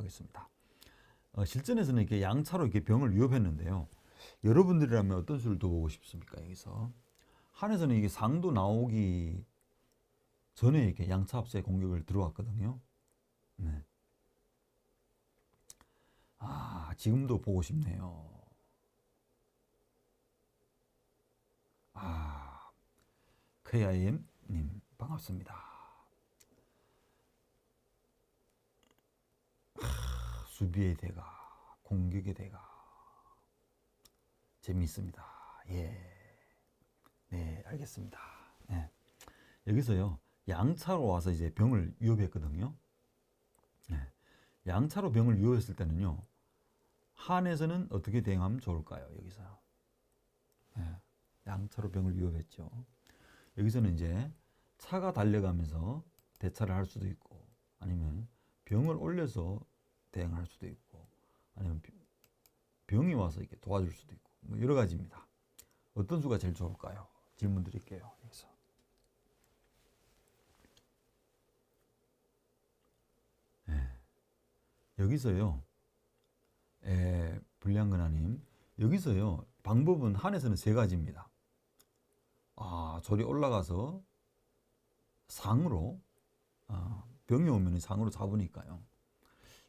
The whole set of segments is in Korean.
보겠습니다. 실전에서는 이렇게 양차로 이렇게 병을 위협했는데요. 여러분들이라면 어떤 수를 둬보고 싶습니까? 여기서 한에서는 이게 상도 나오기 전에 이렇게 양차 합세 공격을 들어왔거든요. 네. 지금도 보고 싶네요. KIM님 반갑습니다. 수비의 대가, 공격의 대가 재미있습니다. 예, 네, 알겠습니다. 네. 여기서요 양차로 와서 이제 병을 위협했거든요. 네. 양차로 병을 위협했을 때는요 한에서는 어떻게 대응하면 좋을까요? 여기서 네. 양차로 병을 위협했죠. 여기서는 이제 차가 달려가면서 대차를 할 수도 있고, 아니면 병을 올려서 대응할 수도 있고, 아니면 병이 와서 이렇게 도와줄 수도 있고, 뭐 여러 가지입니다. 어떤 수가 제일 좋을까요? 질문 드릴게요. 여기서. 네. 여기서요, 불량근하님, 여기서요, 방법은 한에서는 세 가지입니다. 저리 올라가서 상으로, 병이 오면 상으로 잡으니까요.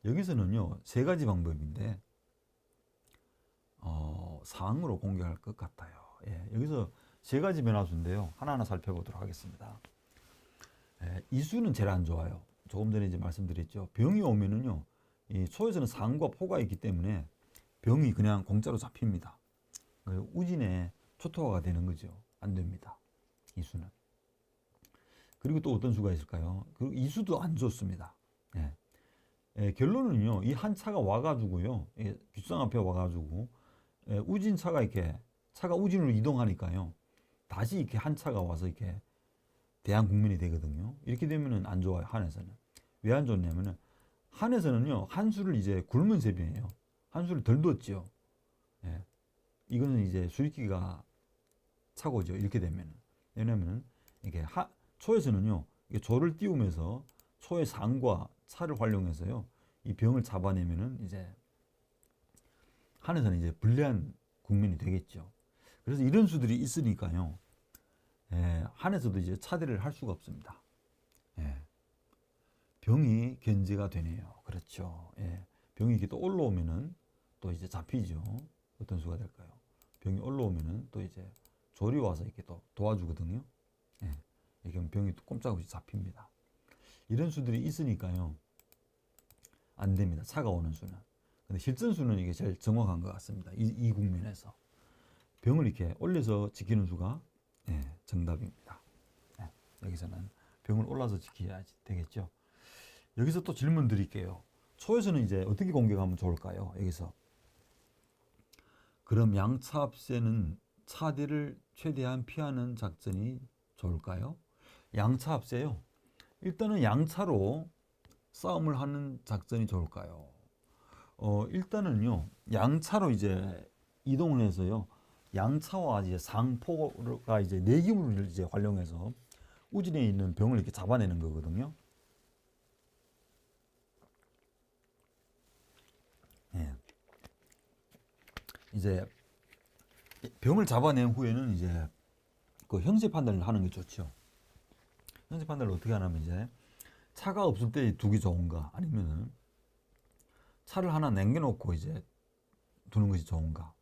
여기서는요, 세 가지 방법인데, 상으로 공격할 것 같아요. 예, 여기서 세 가지 변화수인데요. 하나하나 살펴보도록 하겠습니다. 이수는 제일 안 좋아요. 조금 전에 이제 말씀드렸죠. 병이 오면은요, 이 초에서는 상과 포가 있기 때문에 병이 그냥 공짜로 잡힙니다. 우진에 초토화가 되는 거죠. 안 됩니다. 이수는. 그리고 또 어떤 수가 있을까요? 그리고 이수도 안 좋습니다. 결론은요, 이 한 차가 와가지고요, 귓상 앞에 와가지고, 우진차가 이렇게, 차가 우진으로 이동하니까요, 다시 이렇게 한 차가 와서 이렇게 대한 국민이 되거든요. 이렇게 되면은 안 좋아요, 한에서는. 왜 안 좋냐면은, 한에서는요, 한 수를 이제 굶은 셈이에요. 한 수를 덜 뒀죠. 이거는 이제 수익기가 차고죠. 이렇게 되면은. 왜냐면은, 이게 초에서는요, 이게 조를 띄우면서 초의 상과 차를 활용해서요, 이 병을 잡아내면은 이제 한에서는 이제 불리한 국민이 되겠죠. 그래서 이런 수들이 있으니까요, 한에서도 이제 차대를 할 수가 없습니다. 병이 견제가 되네요. 그렇죠. 병이 이렇게 또 올라오면은 또 이제 잡히죠. 어떤 수가 될까요? 병이 올라오면은 또 이제 조리 와서 이렇게 또 도와주거든요. 이렇게 병이 또 꼼짝없이 잡힙니다. 이런 수들이 있으니까요, 안 됩니다. 차가 오는 수는. 근데 실전수는 이게 제일 정확한 것 같습니다. 이 국면에서. 병을 이렇게 올려서 지키는 수가 정답입니다. 여기서는 병을 올라서 지켜야 되겠죠. 여기서 또 질문 드릴게요. 초에서는 이제 어떻게 공격하면 좋을까요? 여기서. 그럼 양차 합세는 차대를 최대한 피하는 작전이 좋을까요? 양차 합세요. 일단은 양차로 싸움을 하는 작전이 좋을까요? 일단은요, 양차로 이제 이동을 해서요, 양차와 이제 상포가 이제 내기물을 이제 활용해서 우진에 있는 병을 이렇게 잡아내는 거거든요. 이제 병을 잡아낸 후에는 이제 그 형세 판단을 하는 게 좋죠. 형세 판단을 어떻게 하냐면 이제 차가 없을 때 두기 좋은가, 아니면은 차를 하나 남겨놓고 이제 두는 것이 좋은가.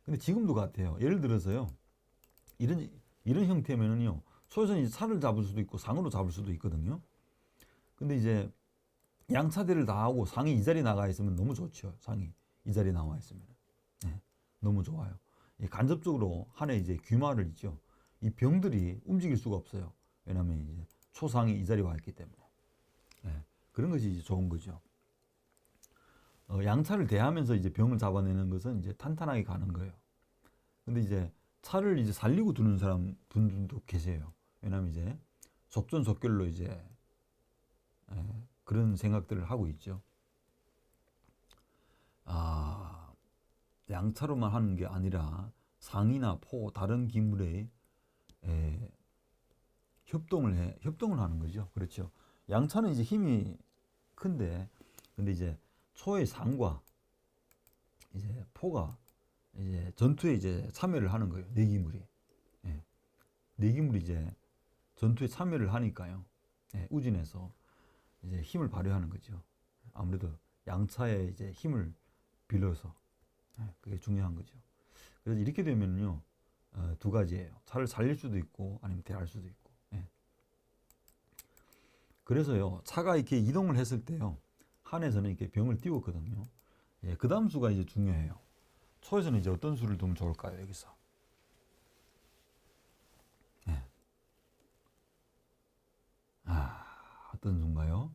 근데 지금도 같아요. 예를 들어서요, 이런 형태면은요, 초에서는 이제 차를 잡을 수도 있고 상으로 잡을 수도 있거든요. 근데 이제 양차대를 다 하고 상이 이 자리 나가 있으면 너무 좋죠. 상이 이 자리 나와 있으면 너무 좋아요. 간접적으로 한해 이제 귀마를 있죠. 이 병들이 움직일 수가 없어요. 왜냐하면 이제 초상이 이 자리에 와 있기 때문에. 그런 것이 이제 좋은 거죠. 양차를 대하면서 이제 병을 잡아내는 것은 이제 탄탄하게 가는 거예요. 근데 이제 차를 이제 살리고 두는 분들도 계세요. 왜냐하면 이제 속전속결로 이제 그런 생각들을 하고 있죠. 양차로만 하는 게 아니라 상이나 포, 다른 기물에 협동을 하는 거죠. 그렇죠. 양차는 이제 힘이 큰데, 근데 이제 초의 상과 이제 포가 이제 전투에 이제 참여를 하는 거예요. 내기물이. 예. 내기물이 이제 전투에 참여를 하니까요. 예. 우진에서 이제 힘을 발휘하는 거죠. 아무래도 양차에 이제 힘을 빌려서. 예. 그게 중요한 거죠. 그래서 이렇게 되면요. 두 가지예요. 차를 살릴 수도 있고 아니면 대할 수도 있고. 예. 그래서요. 차가 이렇게 이동을 했을 때요. 한에서는 이렇게 병을 띄웠거든요. 예. 그 다음 수가 이제 중요해요. 초에서는 이제 어떤 수를 두면 좋을까요? 여기서. 예. 어떤 수인가요?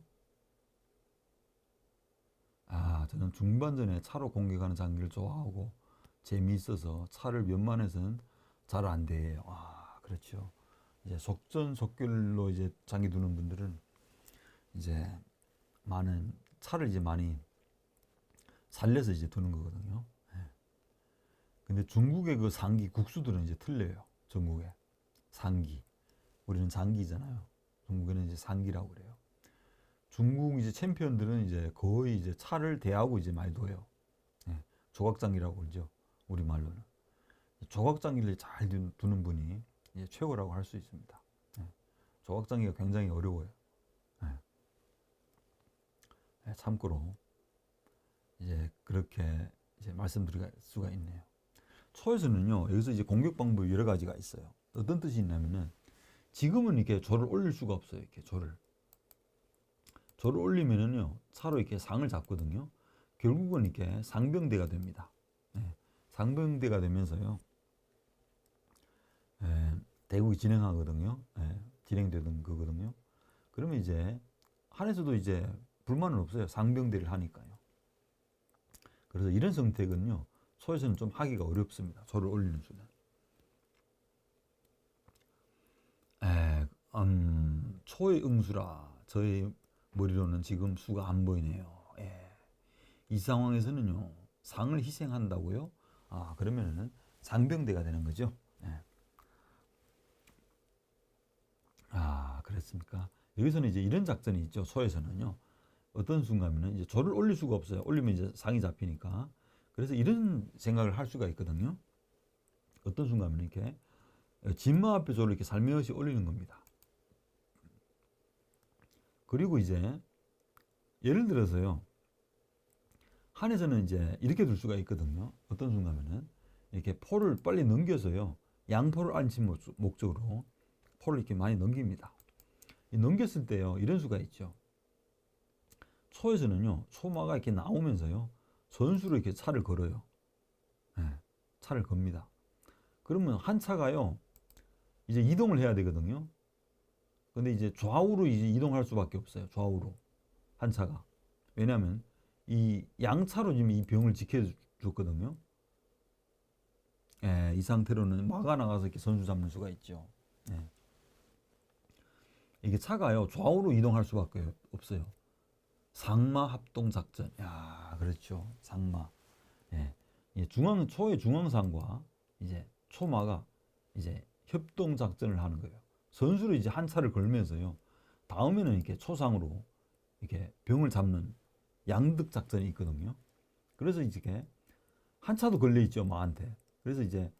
저는 중반전에 차로 공격하는 장기를 좋아하고 재미있어서 차를 면만해서는 잘 안 돼요. 그렇죠. 이제 속전속결로 이제 장기 두는 분들은 이제 많은 차를 이제 많이 살려서 이제 두는 거거든요. 예. 근데 중국의 그 상기 국수들은 이제 틀려요. 전국에 상기. 우리는 장기잖아요. 중국에는 이제 상기라고 그래요. 중국 이제 챔피언들은 이제 거의 이제 차를 대하고 이제 많이 둬요. 예. 조각장기라고 그러죠. 우리 말로는. 조각장기를 잘 두는 분이 이제 최고라고 할 수 있습니다. 예. 조각장기가 굉장히 어려워요. 예. 예, 참고로 이제 그렇게 이제 말씀드릴 수가 있네요. 초에서는요, 여기서 이제 공격 방법이 여러 가지가 있어요. 어떤 뜻이 있냐면은 지금은 이렇게 조를 올릴 수가 없어요. 이렇게 조를 올리면은요, 차로 이렇게 상을 잡거든요. 결국은 이렇게 상병대가 됩니다. 예, 상병대가 되면서요, 대국이 진행하거든요. 진행되던 거거든요. 그러면 이제 한에서도 이제 불만은 없어요. 상병대를 하니까요. 그래서 이런 선택은요, 초에서는 좀 하기가 어렵습니다. 조를 올리는 수는. 초의 응수라. 저의 머리로는 지금 수가 안 보이네요. 예. 이 상황에서는요, 상을 희생한다고요? 그러면은 상병대가 되는 거죠. 예. 그렇습니까? 여기서는 이제 이런 작전이 있죠. 초에서는요. 어떤 순간에는 이제 조를 올릴 수가 없어요. 올리면 이제 상이 잡히니까. 그래서 이런 생각을 할 수가 있거든요. 어떤 순간에는 이렇게 진마 앞에 조를 이렇게 살며시 올리는 겁니다. 그리고 이제 예를 들어서요. 한에서는 이제 이렇게 둘 수가 있거든요. 어떤 순간에는 이렇게 포를 빨리 넘겨서요. 양포를 안친 목적으로 포를 이렇게 많이 넘깁니다. 넘겼을 때요. 이런 수가 있죠. 초에서는요. 초마가 이렇게 나오면서요. 전수로 이렇게 차를 걸어요. 네, 차를 겁니다. 그러면 한 차가요. 이제 이동을 해야 되거든요. 근데 이제 좌우로 이제 이동할 수밖에 없어요. 좌우로. 한 차가. 왜냐하면 이 양차로 지금 이 병을 지켜줬거든요. 예, 이 상태로는 마가 나가서 이렇게 선수 잡는 수가 있죠. 예. 이게 차가요. 좌우로 이동할 수밖에 없어요. 상마 합동 작전. 야, 그렇죠. 상마. 예. 초의 중앙상과 이제 초마가 이제 협동 작전을 하는 거예요. 선수로 이제 한 차를 걸면서요. 다음에는 이렇게 초상으로 이렇게 병을 잡는 양득 작전이 있거든요. 그래서 이제 한 차도 걸려 있죠, 마한테. 그래서 이제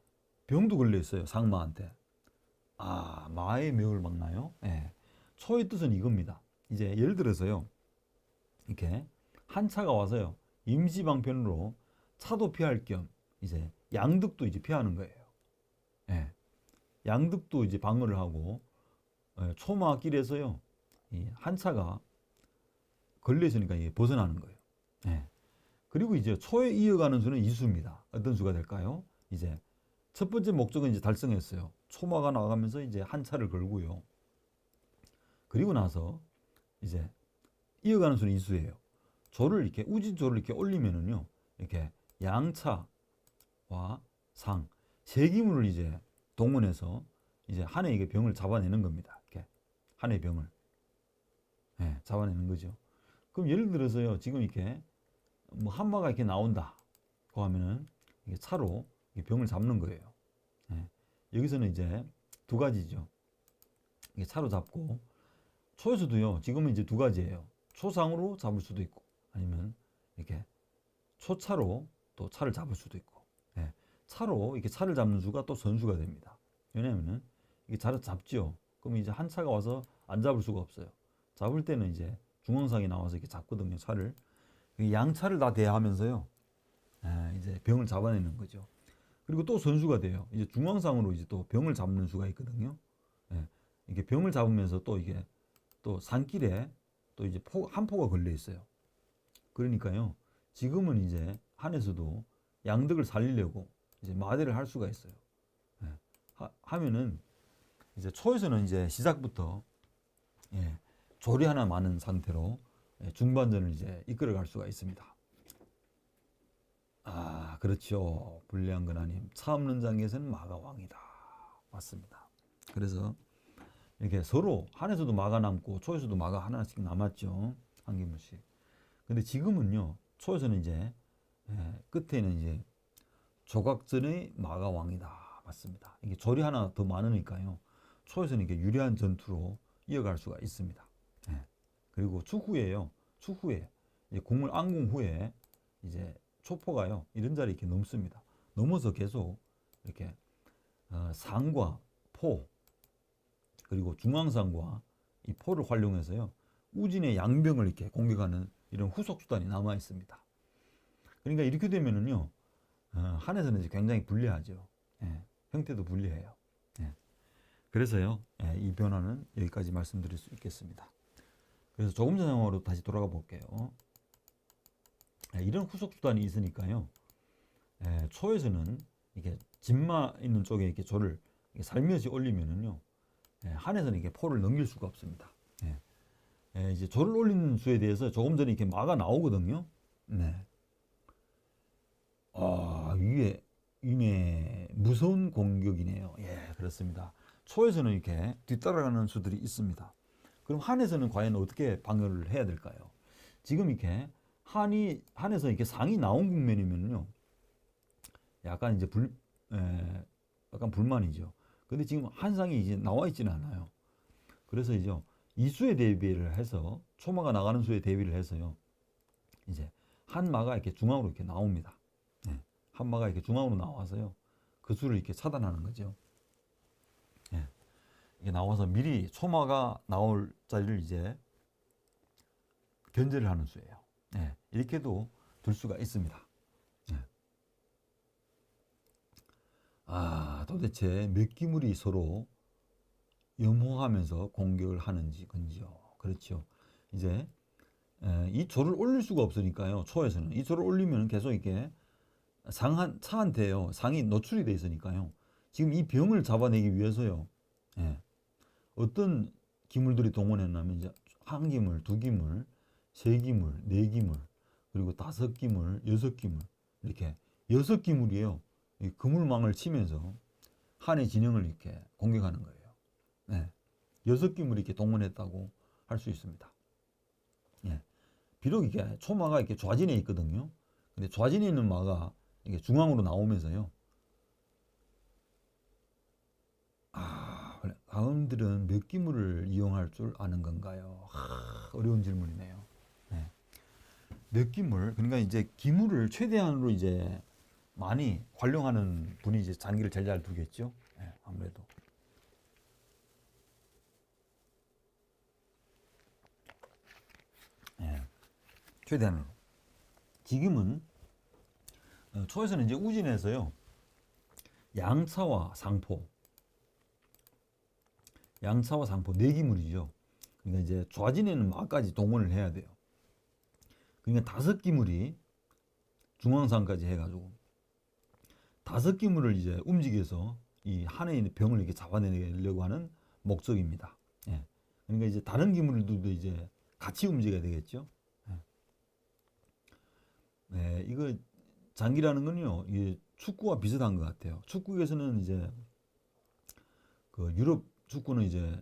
병도 걸려 있어요, 상마한테. 마의 명을 막나요? 예. 초의 뜻은 이겁니다. 이제 예를 들어서요. 이렇게 한 차가 와서요. 임시 방편으로 차도 피할 겸 이제 양득도 이제 피하는 거예요. 예. 양득도 이제 방어를 하고 초마길에서요. 이 한 차가 걸려 있으니까 이게 벗어나는 거예요. 예. 그리고 이제 초에 이어가는 수는 이수입니다. 어떤 수가 될까요? 이제 첫 번째 목적은 이제 달성했어요. 초마가 나가면서 이제 한 차를 걸고요. 그리고 나서 이제 이어가는 수는 이수예요. 조를 이렇게 우진조를 이렇게 올리면은요. 이렇게 양차와 상 세 기물을 이제 동원해서 이제 한의 이게 병을 잡아내는 겁니다. 이렇게 한의 병을 잡아내는 거죠. 그럼 예를 들어서요. 지금 이렇게 뭐 한마가 이렇게 나온다. 고 하면은 이게 차로 병을 잡는 거예요. 여기서는 이제 두 가지죠. 이게 차로 잡고 초에서도요. 지금은 이제 두 가지예요. 초상으로 잡을 수도 있고 아니면 이렇게 초차로 또 차를 잡을 수도 있고, 예, 차로 이렇게 차를 잡는 수가 또 선수가 됩니다. 왜냐면은 이게 차를 잡죠. 그럼 이제 한 차가 와서 안 잡을 수가 없어요. 잡을 때는 이제 중앙상이 나와서 이렇게 잡거든요, 차를. 양 차를 다 대하면서요, 이제 병을 잡아내는 거죠. 그리고 또 선수가 돼요. 이제 중앙상으로 이제 또 병을 잡는 수가 있거든요. 예, 이게 병을 잡으면서 또 이게 또 산길에 또 이제 한 포가 걸려 있어요. 그러니까요, 지금은 이제 한에서도 양득을 살리려고 이제 마대를 할 수가 있어요. 예, 하면은 이제 초에서는 이제 시작부터, 예, 조리 하나 많은 상태로, 예, 중반전을 이제 이끌어갈 수가 있습니다. 아, 그렇죠. 불리한 근하님, 차 없는 장에서는 마가 왕이다. 맞습니다. 그래서 이렇게 서로 한에서도 마가 남고 초에서도 마가 하나씩 남았죠. 한 기물씩. 근데 지금은요, 초에서는 이제, 예, 끝에는 이제 조각전의 마가 왕이다. 맞습니다. 이게 절이 하나 더 많으니까요, 초에서는 이게 유리한 전투로 이어갈 수가 있습니다. 예. 그리고 추후에요. 추후에 이제 곡물 안궁 후에 이제 초포가요, 이런 자리 이렇게 넘습니다. 넘어서 계속 이렇게 상과 포, 그리고 중앙상과 이 포를 활용해서요, 우진의 양병을 이렇게 공격하는 이런 후속 수단이 남아 있습니다. 그러니까 이렇게 되면은요, 한에서는 이제 굉장히 불리하죠. 예, 형태도 불리해요. 예. 그래서요, 예, 이 변화는 여기까지 말씀드릴 수 있겠습니다. 그래서 조금 전 상황으로 다시 돌아가 볼게요. 예, 이런 후속 수단이 있으니까요, 예, 초에서는 이게 진마 있는 쪽에 이렇게 조를 살며시 올리면은요, 예, 한에서는 이게 포를 넘길 수가 없습니다. 예. 예, 이제 조를 올리는 수에 대해서 조금 전에 이렇게 마가 나오거든요. 네. 아, 이게 무서운 공격이네요. 예, 그렇습니다. 초에서는 이렇게 뒤따라가는 수들이 있습니다. 그럼 한에서는 과연 어떻게 방어를 해야 될까요? 지금 이렇게 한에서 이렇게 상이 나온 국면이면요, 약간 이제 약간 불만이죠. 근데 지금 한 상이 이제 나와 있지는 않아요. 그래서 이제 이 수에 대비를 해서, 초마가 나가는 수에 대비를 해서요, 이제 한 마가 이렇게 중앙으로 이렇게 나옵니다. 네. 한 마가 이렇게 중앙으로 나와서요, 그 수를 이렇게 차단하는 거죠. 네. 이게 나와서 미리 초마가 나올 자리를 이제 견제를 하는 수예요. 네. 이렇게도 둘 수가 있습니다. 네. 아, 도대체 몇 기물이 서로 염호하면서 공격을 하는지 건지요. 그렇죠. 이제 이 조를 올릴 수가 없으니까요. 초에서는 이 조를 올리면 계속 이렇게 차한테요, 상이 노출이 돼 있으니까요. 지금 이 병을 잡아내기 위해서요, 예, 어떤 기물들이 동원했냐면 이제 한 기물, 두 기물, 세 기물, 네 기물, 그리고 다섯 기물, 여섯 기물, 이렇게 여섯 기물이에요. 이 그물망을 치면서 한의 진영을 이렇게 공격하는 거예요. 네. 여섯 기물이 이렇게 동원했다고 할 수 있습니다. 예. 비록 이게 초마가 이렇게 좌진에 있거든요. 근데 좌진에 있는 마가 이게 중앙으로 나오면서요, 가운들은 몇 기물을 이용할 줄 아는 건가요? 어려운 질문이네요. 네. 몇 기물? 그러니까 이제 기물을 최대한으로 이제 많이 활용하는 분이 이제 장기를 제일 잘 두겠죠. 네, 아무래도. 네. 최대한으로. 지금은 초에서는 이제 우진에서요, 양차와 상포 네 기물이죠. 그러니까 이제 좌진에는 마까지 동원을 해야 돼요. 그러니까 다섯 기물이 중앙상까지 해가지고 다섯 기물을 이제 움직여서 이 한에 있는 병을 이렇게 잡아내려고 하는 목적입니다. 예. 그러니까 이제 다른 기물들도 이제 같이 움직여야 되겠죠. 예. 네, 이거 장기라는 건요, 이게 축구와 비슷한 것 같아요. 축구에서는 이제 그 유럽 축구는 이제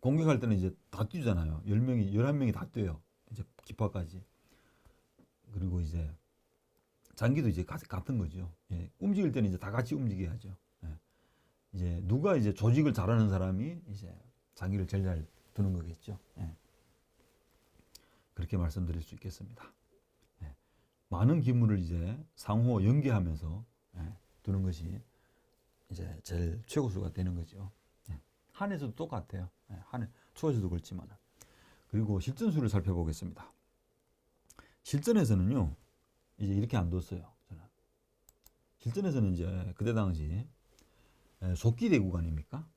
공격할 때는 이제 다 뛰잖아요. 10명이, 11명이 다 뛰어요. 이제 기파까지. 그리고 이제 장기도 이제 같은 거죠. 예. 움직일 때는 이제 다 같이 움직여야죠. 예. 이제 누가 이제 조직을 잘하는 사람이 이제 장기를 제일 잘 두는 거겠죠. 예. 그렇게 말씀드릴 수 있겠습니다. 예. 많은 기물을 이제 상호 연계하면서 두는 것이 이제 제일 최고수가 되는 거죠. 한에서도 똑같아요. 한에 초에서도 그렇지만. 그리고 실전수를 살펴보겠습니다. 실전에서는요, 이제 이렇게 안 뒀어요. 저는. 실전에서는 이제 그때 당시 속기대 구간입니까?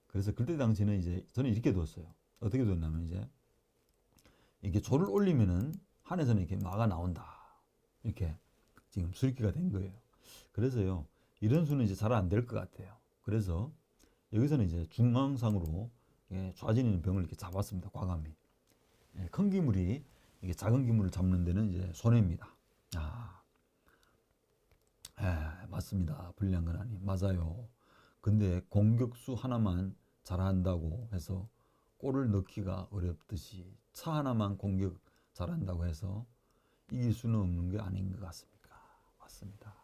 그래서 그때 당시는 이제 저는 이렇게 뒀어요. 어떻게 뒀냐면 이제 이게 조를 올리면은 한에서는 이렇게 마가 나온다. 이렇게 지금 수립기가 된 거예요. 그래서요, 이런 수는 이제 잘 안 될 것 같아요. 그래서 여기서는 이제 중앙상으로 좌진이는 병을 이렇게 잡았습니다. 과감히. 큰 기물이 이게 작은 기물을 잡는 데는 이제 손해입니다. 맞습니다. 불리한 건 아니. 맞아요. 근데 공격수 하나만 잘한다고 해서 골을 넣기가 어렵듯이 차 하나만 공격 잘한다고 해서 이길 수는 없는 게 아닌 것 같습니까? 맞습니다.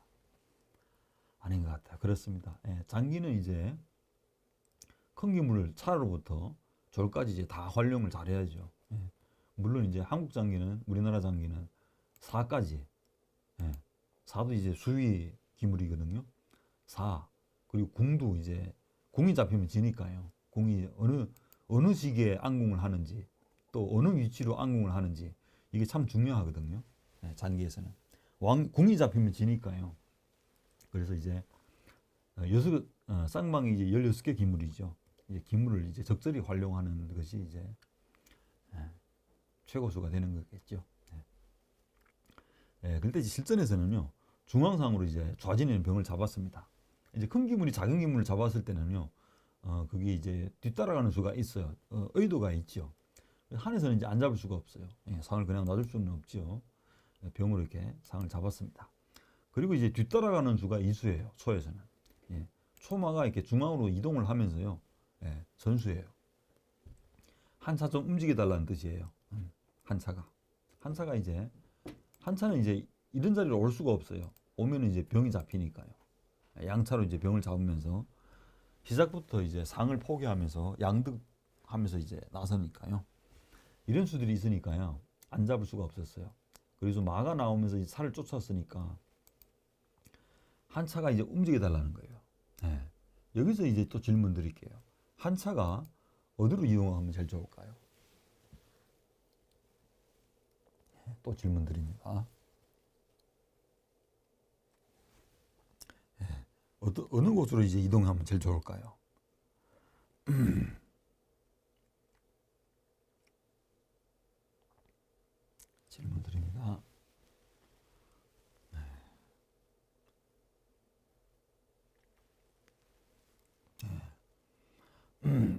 아닌 것 같아요. 그렇습니다. 장기는 이제 큰 기물을 차로부터 졸까지 이제 다 활용을 잘해야죠. 물론 이제 한국 장기는 우리나라 장기는 4까지 4도 이제 수위 기물이거든요. 4 그리고 궁도 이제 궁이 잡히면 지니까요. 궁이 어느 시기에 안궁을 하는지 또 어느 위치로 안궁을 하는지 이게 참 중요하거든요. 장기에서는 궁이 잡히면 지니까요. 그래서 이제 쌍방이 이제 16개 기물이죠. 이제 기물을 이제 적절히 활용하는 것이 이제 최고수가 되는 거겠죠. 그때 실전에서는요, 중앙상으로 이제 좌진이는 병을 잡았습니다. 이제 큰 기물이 작은 기물을 잡았을 때는요, 그게 이제 뒤따라가는 수가 있어요. 의도가 있죠. 한에서는 이제 안 잡을 수가 없어요. 상을 그냥 놔둘 수는 없죠. 병으로 이렇게 상을 잡았습니다. 그리고 이제 뒤따라가는 수가 이수예요. 초에서는. 초마가 이렇게 중앙으로 이동을 하면서요, 전수예요. 한차 좀 움직여달라는 뜻이에요. 한차가 이제 한차는 이제 이런 자리로 올 수가 없어요. 오면은 이제 병이 잡히니까요. 양차로 이제 병을 잡으면서 시작부터 이제 상을 포기하면서 양득하면서 이제 나서니까요. 이런 수들이 있으니까요. 안 잡을 수가 없었어요. 그래서 마가 나오면서 이제 살을 쫓았으니까 한차가 이제 움직여 달라는 거예요. 여기서 이제 또 질문 드릴게요. 한차가 어디로 이동하면 제일 좋을까요? 또 질문 드립니다. 어느 곳으로 이제 이동하면 제일 좋을까요? 질문 드립니다.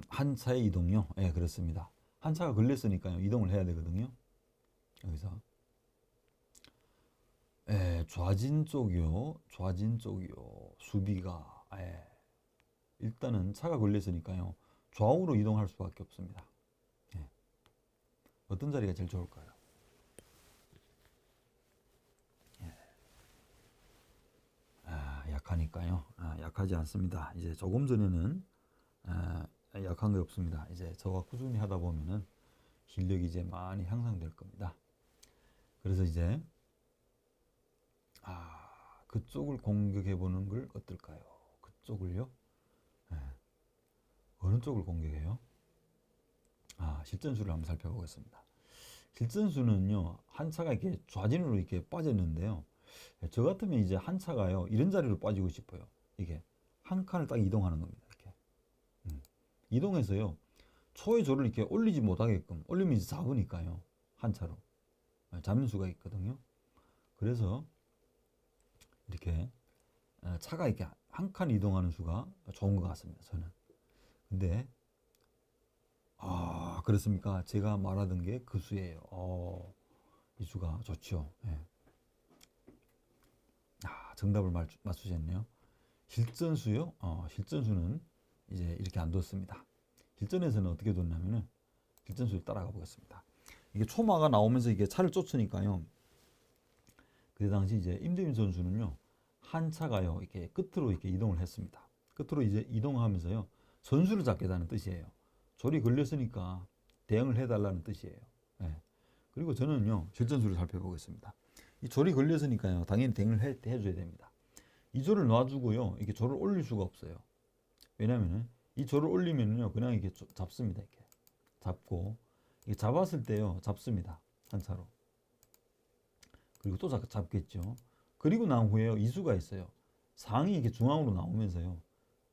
한차의 이동요? 그렇습니다. 한차가 걸렸으니까요. 이동을 해야 되거든요. 여기서. 좌진 쪽이요. 수비가. 일단은 차가 걸렸으니까요. 좌우로 이동할 수밖에 없습니다. 어떤 자리가 제일 좋을까요? 약하니까요. 약하지 않습니다. 이제 조금 전에는 약한 게 없습니다. 이제 저와 꾸준히 하다 보면은 실력이 이제 많이 향상될 겁니다. 그래서 이제 그쪽을 공격해 보는 걸 어떨까요? 그쪽을요? 어느 쪽을 공격해요? 실전수를 한번 살펴보겠습니다. 실전수는요, 한차가 이렇게 좌진으로 이렇게 빠졌는데요. 저 같으면 이제 한차가요, 이런 자리로 빠지고 싶어요. 이게 한 칸을 딱 이동하는 겁니다. 이렇게 이동해서요, 초의 조를 이렇게 올리지 못하게끔 올리면 이제 잡으니까요, 한차로 잡는 수가 있거든요. 그래서 이렇게 차가 이렇게 한 칸 이동하는 수가 좋은 것 같습니다. 저는. 근데 그렇습니까? 제가 말하던 게 그 수예요. 이 수가 좋죠. 정답을 맞추셨네요. 실전수요? 실전수는 이제 이렇게 안 뒀습니다. 실전에서는 어떻게 뒀냐면은 실전수를 따라가 보겠습니다. 이게 초마가 나오면서 이게 차를 쫓으니까요. 그때 당시 이제 임대민 선수는요, 한 차가요, 이렇게 끝으로 이렇게 이동을 했습니다. 끝으로 이제 이동하면서요, 선수를 잡겠다는 뜻이에요. 졸이 걸렸으니까 대응을 해달라는 뜻이에요. 그리고 저는요, 실전수를 살펴보겠습니다. 이 졸이 걸렸으니까요. 당연히 대응을 해줘야 됩니다. 이 졸을 놔주고요. 이게 졸을 올릴 수가 없어요. 왜냐면은 이 졸을 올리면요. 그냥 이게 잡습니다. 이렇게 잡고 이게 잡았을 때요. 잡습니다. 한 차로. 그리고 또 잡겠죠. 그리고 난 후에요. 이수가 있어요. 상이 이렇게 중앙으로 나오면서요.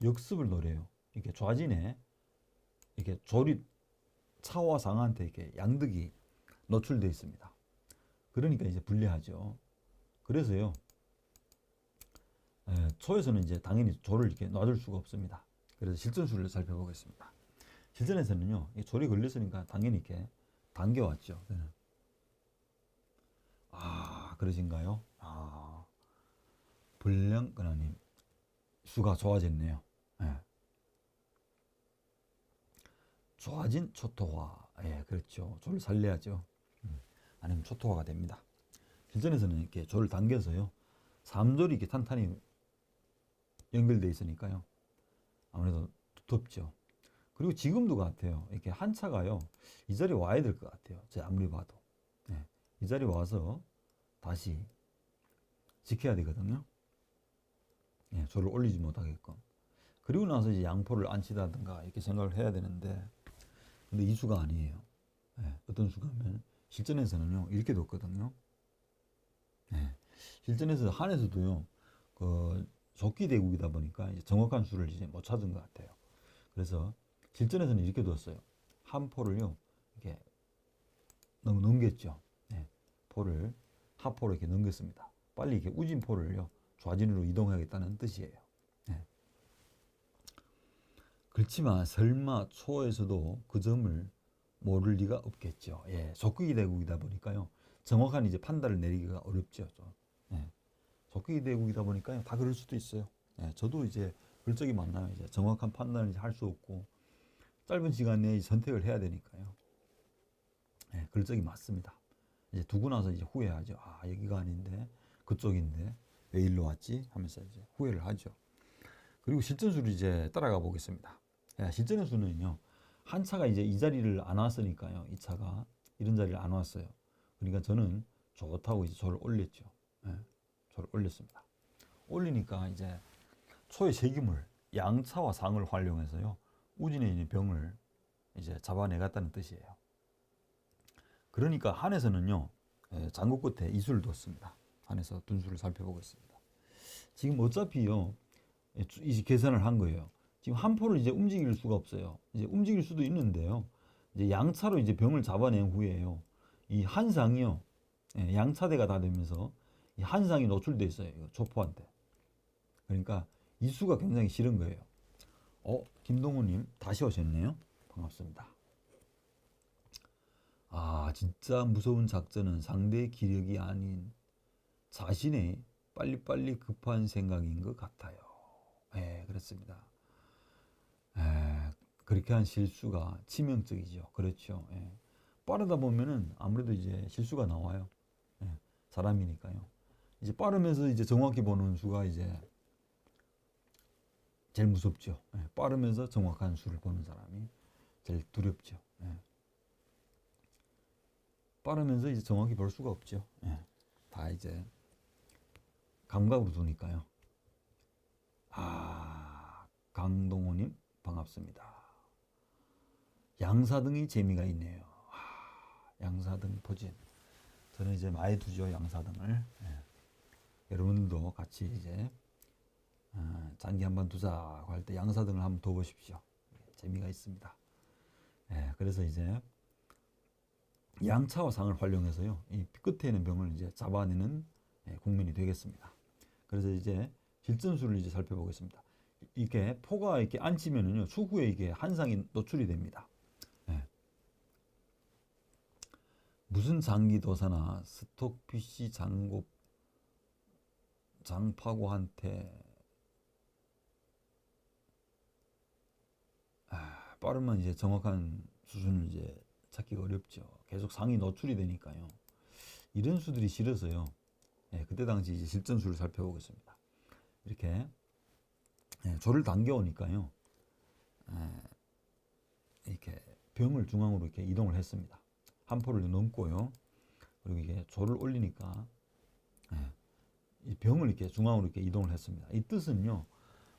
역습을 노려요. 이렇게 좌진에 이렇게 졸이 차와 상한테 이렇게 양득이 노출되어 있습니다. 그러니까 이제 불리하죠. 그래서요. 초에서는 이제 당연히 졸을 이렇게 놔줄 수가 없습니다. 그래서 실전술을 살펴보겠습니다. 실전에서는요. 이 졸이 걸렸으니까 당연히 이렇게 당겨왔죠. 저는. 그러신가요? 불량근하님 수가 좋아졌네요. 예. 좋아진 초토화. 예, 그렇죠. 졸을 살려야죠. 아니면 초토화가 됩니다. 실전에서는 이렇게 졸을 당겨서요. 3졸이 이렇게 탄탄히 연결되어 있으니까요. 아무래도 두텁죠. 그리고 지금도 같아요. 이렇게 한 차가요. 이 자리에 와야 될 것 같아요. 제가 아무리 봐도. 예. 이 자리에 와서 다시 지켜야 되거든요. 예, 졸을 올리지 못하게끔. 그리고 나서 이제 양포를 안치다든가 이렇게 생각을 해야 되는데, 근데 이 수가 아니에요. 예, 어떤 수가면 실전에서는요 이렇게 뒀거든요. 예, 실전에서 한에서도요 그 조끼 대국이다 보니까 이제 정확한 수를 이제 못 찾은 것 같아요. 그래서 실전에서는 이렇게 뒀어요. 한 포를요 이렇게 너무 넘겼죠. 예, 포를 하포로 이렇게 넘겼습니다. 빨리 이렇게 우진 포를요 좌진으로 이동하겠다는 뜻이에요. 예. 그렇지만 설마 초에서도 그 점을 모를 리가 없겠죠. 예, 적극이 대국이다 보니까요. 정확한 이제 판단을 내리기가 어렵죠. 예, 적극이 대국이다 보니까요. 다 그럴 수도 있어요. 예, 저도 이제 그럴 적이 많나요. 이제 정확한 판단을 할 수 없고 짧은 시간 내에 선택을 해야 되니까요. 예, 그럴 적이 많습니다. 이제 두고 나서 이제 후회하죠. 여기가 아닌데 그쪽인데 왜 일로 왔지? 하면서 이제 후회를 하죠. 그리고 실전수를 이제 따라가 보겠습니다. 예, 실전의 수는요. 한 차가 이제 이 자리를 안 왔으니까요. 이 차가 이런 자리를 안 왔어요. 그러니까 저는 좋다고 이제 저를 올렸죠. 예, 저를 올렸습니다. 올리니까 이제 초의 세기물 양차와 상을 활용해서요. 우진에 있는 병을 이제 잡아내갔다는 뜻이에요. 그러니까 한에서는요. 장구 끝에 이수를 뒀습니다. 한에서 둔수를 살펴보겠습니다. 지금 어차피요. 이제 계산을 한 거예요. 지금 한 포를 이제 움직일 수가 없어요. 이제 움직일 수도 있는데요. 이제 양차로 이제 병을 잡아낸 후에요. 이 한상이요. 양차대가 다 되면서 이 한상이 노출돼 있어요. 초포한테. 그러니까 이수가 굉장히 싫은 거예요. 김동우님 다시 오셨네요. 반갑습니다. 진짜 무서운 작전은 상대의 기력이 아닌 자신의 빨리빨리 급한 생각인 것 같아요. 그렇습니다. 그렇게 한 실수가 치명적이죠. 그렇죠. 빠르다 보면은 아무래도 이제 실수가 나와요. 사람이니까요. 이제 빠르면서 이제 정확히 보는 수가 이제 제일 무섭죠. 빠르면서 정확한 수를 보는 사람이 제일 두렵죠. 빠르면서 이제 정확히 볼 수가 없죠. 다 이제 감각으로 두니까요. 강동호님 반갑습니다. 양사등이 재미가 있네요. 양사등 포진. 저는 이제 많이 두죠 양사등을. 여러분들도 같이 이제 장기 한번 두자고 할 때 양사등을 한번 둬보십시오. 재미가 있습니다. 그래서 이제 양차와 상을 활용해서요 이 끝에 있는 병을 이제 잡아내는 국면이 되겠습니다. 그래서 이제 실전술을 이제 살펴보겠습니다. 이게 포가 이렇게 앉히면은요 추후에 이게 한상이 노출이 됩니다. 무슨 장기 도사나 스톡피쉬 장파고한테 빠르면 이제 정확한 수준을 이제 찾기가 어렵죠. 계속 상이 노출이 되니까요. 이런 수들이 싫어서요. 그때 당시 이제 실전수를 살펴보겠습니다. 이렇게 조를 당겨오니까요. 이렇게 병을 중앙으로 이렇게 이동을 했습니다. 한 포를 넘고요. 그리고 이게 조를 올리니까 이 병을 이렇게 중앙으로 이렇게 이동을 했습니다. 이 뜻은요,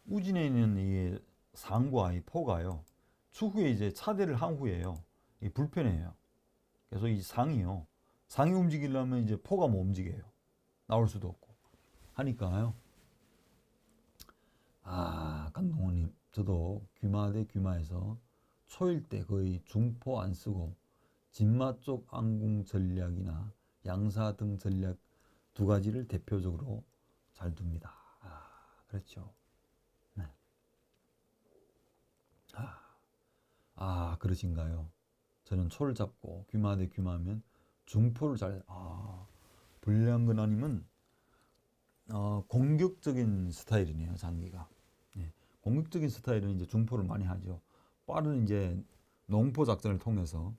우진에 있는 이 상과 이 포가요, 추후에 이제 차대를 한 후에요, 이 불편해요. 그래서 이 상이 움직이려면 이제 포가 못 움직여요. 나올 수도 없고 하니까요. 강동원님, 저도 귀마 대 귀마에서 초일 때 거의 중포 안 쓰고 진마 쪽 안궁 전략이나 양사 등 전략 두 가지를 대표적으로 잘 둡니다. 그렇죠. 네. 그러신가요? 저는 초를 잡고 귀마 대 귀마하면 중포를 불량근아님은 공격적인 스타일이네요, 장기가. 네. 공격적인 스타일은 이제 중포를 많이 하죠. 빠른 이제 농포 작전을 통해서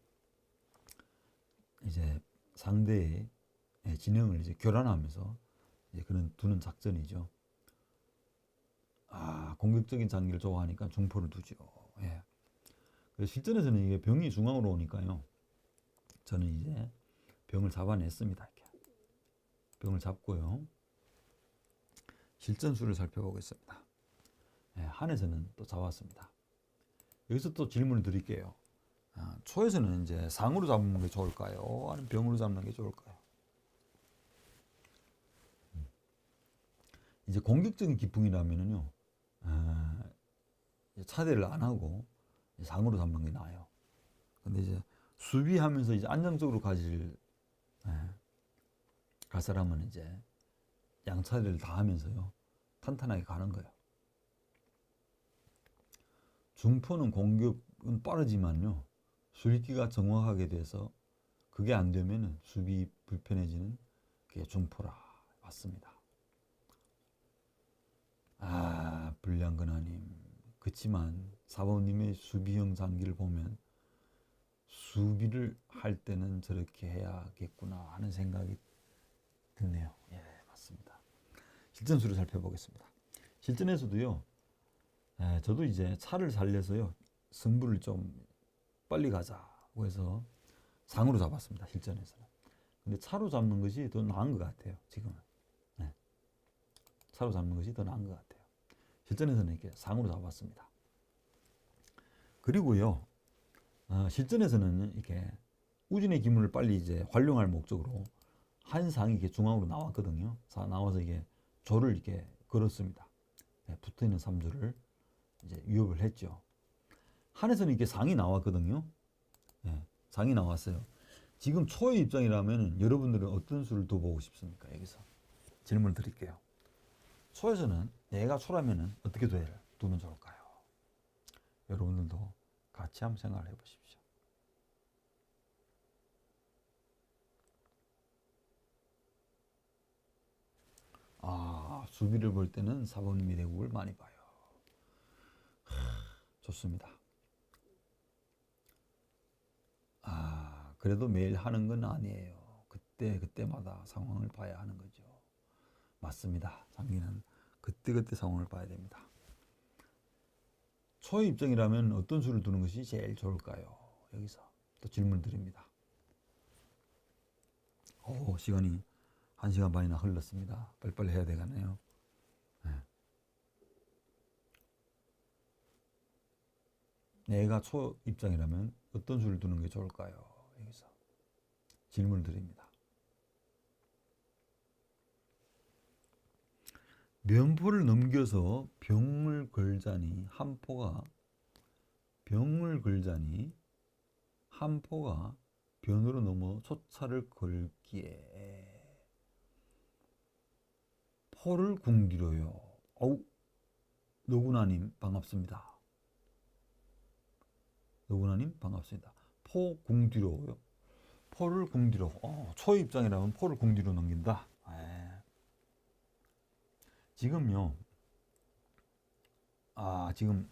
이제 상대의 진영을 이제 교란하면서 이제 그런 두는 작전이죠. 공격적인 장기를 좋아하니까 중포를 두죠. 예. 그래서 실전에서는 이게 병이 중앙으로 오니까요. 저는 이제 병을 잡아냈습니다. 이렇게. 병을 잡고요. 실전수를 살펴보겠습니다. 예, 한에서는 또 잡았습니다. 여기서 또 질문을 드릴게요. 초에서는 이제 상으로 잡는 게 좋을까요? 아니면 병으로 잡는 게 좋을까요? 이제 공격적인 기풍이라면은요, 차대를 안 하고 상으로 잡는 게 나아요. 근데 이제 수비하면서 이제 안정적으로 갈 사람은 이제 양차대를 다 하면서요, 탄탄하게 가는 거예요. 중포는 공격은 빠르지만요, 수리기가 정확하게 돼서 그게 안 되면은 수비 불편해지는 게 중포라 맞습니다. 불량근하님. 그치만 사범님의 수비형 장기를 보면 수비를 할 때는 저렇게 해야겠구나 하는 생각이 드네요. 예, 맞습니다. 실전수를 살펴보겠습니다. 실전에서도요, 저도 이제 차를 살려서요, 승부를 좀 빨리 가자고 해서 상으로 잡았습니다. 실전에서는. 근데 차로 잡는 것이 더 나은 것 같아요. 지금은. 네. 차로 잡는 것이 더 나은 것 같아요. 실전에서는 이렇게 상으로 잡았습니다. 그리고요, 실전에서는 이렇게 우진의 기물을 빨리 이제 활용할 목적으로 한 상이 이렇게 중앙으로 나왔거든요. 나와서 이게 조를 이렇게 걸었습니다. 네, 붙어 있는 삼조를 이제 위협을 했죠. 한에서는 이렇게 상이 나왔거든요. 네, 상이 나왔어요. 지금 초의 입장이라면 여러분들은 어떤 수를 더 보고 싶습니까? 여기서 질문을 드릴게요. 초에서는 얘가 초라면은 어떻게 두면 좋을까요? 여러분들도 같이 한번 생각을 해보십시오. 수비를 볼 때는 사범님의 대국을 많이 봐요. 좋습니다. 그래도 매일 하는 건 아니에요. 그때마다 상황을 봐야 하는 거죠. 맞습니다. 장기는 그때 상황을 봐야 됩니다. 초의 입장이라면 어떤 수를 두는 것이 제일 좋을까요? 여기서 또 질문 드립니다. 시간이 1시간 반이나 흘렀습니다. 빨리빨리 해야 되겠네요. 내가 초 입장이라면 어떤 수를 두는 게 좋을까요? 여기서 질문을 드립니다. 면포를 넘겨서 병을 걸자니 한 포가 변으로 넘어 초차를 걸기에 포를 궁디로요. 노구나님 반갑습니다. 노구나님 반갑습니다. 포 궁디로요. 포를 궁디로. 초의 입장이라면 포를 궁디로 넘긴다. 지금요. 지금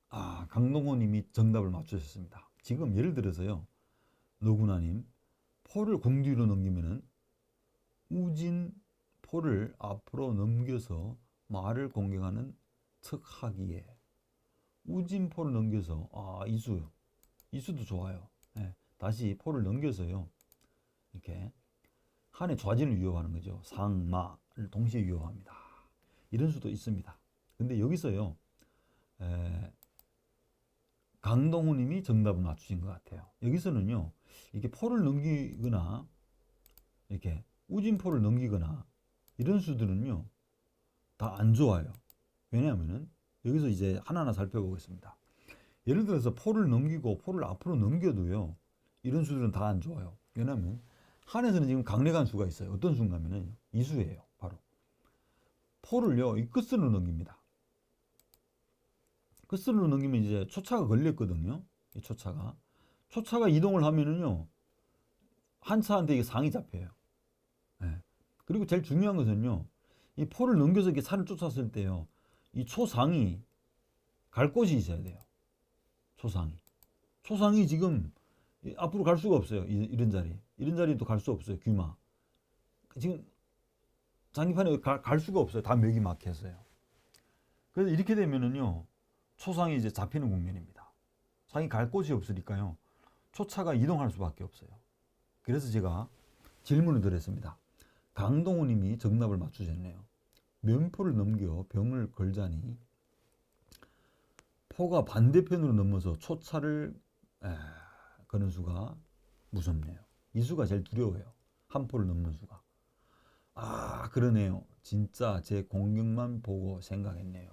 강동호님이 정답을 맞추셨습니다. 지금 예를 들어서요, 노구나님 포를 궁디로 넘기면은 우진 포를 앞으로 넘겨서 말을 공격하는 척하기에 우진포를 넘겨서 이수도 좋아요. 다시 포를 넘겨서요, 이렇게 한의 좌진을 위협하는 거죠. 상마를 동시에 위협합니다. 이런 수도 있습니다. 근데 여기서요, 강동우님이 정답을 맞추신 것 같아요. 여기서는요, 이렇게 포를 넘기거나 이렇게 우진포를 넘기거나 이런 수들은요 다 안 좋아요. 왜냐하면은 여기서 이제 하나하나 살펴보겠습니다. 예를 들어서 포를 넘기고 포를 앞으로 넘겨도요 이런 수들은 다 안 좋아요. 왜냐하면 한에서는 지금 강력한 수가 있어요. 어떤 수인가면은 이 수예요. 바로 포를요 이 끝으로 넘깁니다. 끝으로 넘기면 이제 초차가 걸렸거든요. 이 초차가 이동을 하면은요 한 차한테 이게 상이 잡혀요. 예. 그리고 제일 중요한 것은요, 이 포를 넘겨서 이렇게 살을 쫓았을 때요, 이 초상이 갈 곳이 있어야 돼요. 초상이 지금 앞으로 갈 수가 없어요. 이런 자리도 갈 수 없어요. 귀마. 지금 장기판에 갈 수가 없어요. 다 멱이 막혔어요. 그래서 이렇게 되면은요, 초상이 이제 잡히는 국면입니다. 상이 갈 곳이 없으니까요, 초차가 이동할 수밖에 없어요. 그래서 제가 질문을 드렸습니다. 강동우 님이 정답을 맞추셨네요. 면포를 넘겨 병을 걸자니 포가 반대편으로 넘어서 초차를 거는 수가 무섭네요. 이 수가 제일 두려워요. 한 포를 넘는 수가. 아, 그러네요. 진짜 제 공격만 보고 생각했네요.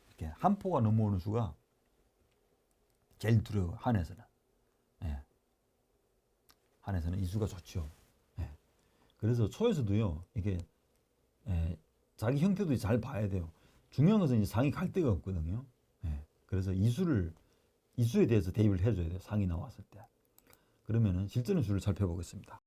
이렇게 한 포가 넘어오는 수가 제일 두려워요. 한에서는. 예. 한에서는 이 수가 좋죠. 예. 그래서 초에서도요, 이게 자기 형태도 잘 봐야 돼요. 중요한 것은 이제 상이 갈 데가 없거든요. 예. 그래서 이수에 대해서 대입을 해줘야 돼요. 상이 나왔을 때. 그러면은 실전의 수를 살펴보겠습니다.